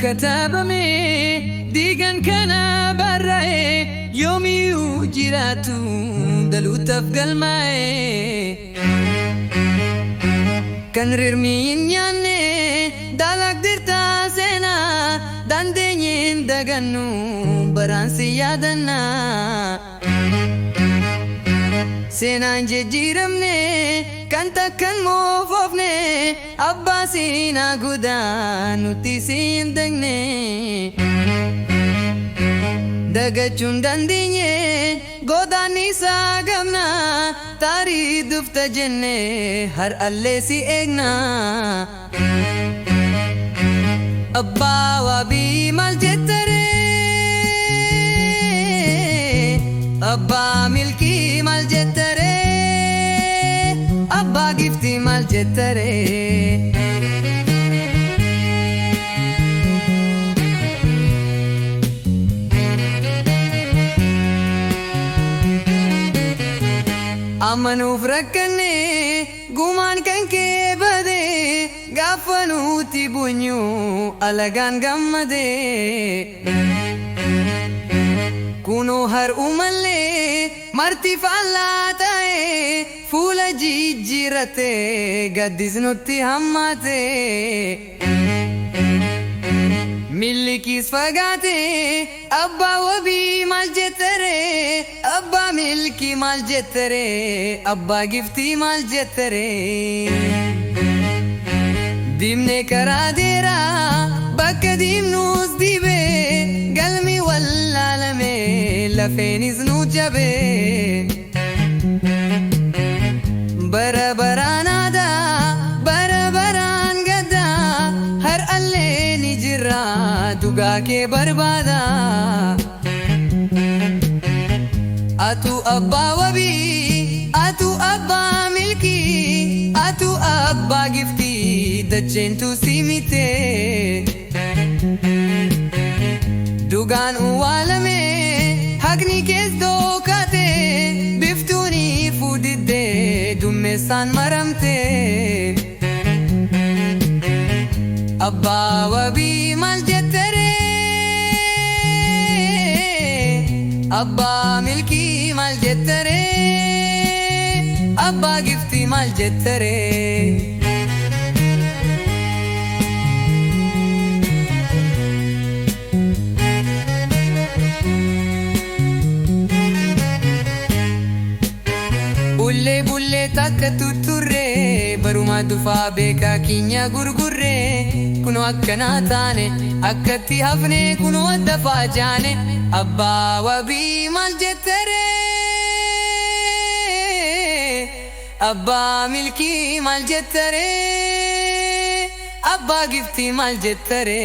katabame diigan kana barraa'e yoomiyyuu jiraatu daluutaaf galmaa'e kan rirmi hin nyaanne dalagdirtaa seenaa dandeenyeen dagannu baraan si yaadanna seenaan jijjiiramne kan takkan moofofne abbaa siinaa gudaa nuti siin dagne dagachuun dandeenye godaanni isaa gamna taarii dufta jenne har'allee si eegna abbaa waabii maal jettare abbaa milkii maal jettare abbaa giftii maal jettare amanuuf rakkanne gumaan kan kee bade gaafa nuti bunyu alagaan gammade kunoo har'u mallee marti faallaa ta'e fuula jijjiirate gaddis nutti hammaate milkiis fagaate abbaa wabii maal jettare abbaa milkii maal jettare abbaa giftii maal jettare diimne karaa deeraa bakka diimnuus dibe galmi wallaalame lafeenis nu jabe bara baraan aadaa bara baraan gaddaa har'allee ni jirra dhugaa kee barbaada atu abbaa wabii atu abbaa milkii atu abbaa giftii dacheentu simite dhugaan uwwaalame haqni kees dhookate biftuuni fuudhidde dummeessaan maramte abbaa wabii maal jettare abbaa milkii maal jettare abbaa giftii maal jettare Bullee bullee takka tutturree baruma dufaa beekaa kinya gurgurree kunoo akkanaa taane akkatti hafne kunoo adda faajaane abbaa wabii maal jettare abbaa milkii maal jettare abbaa giftii maal jettare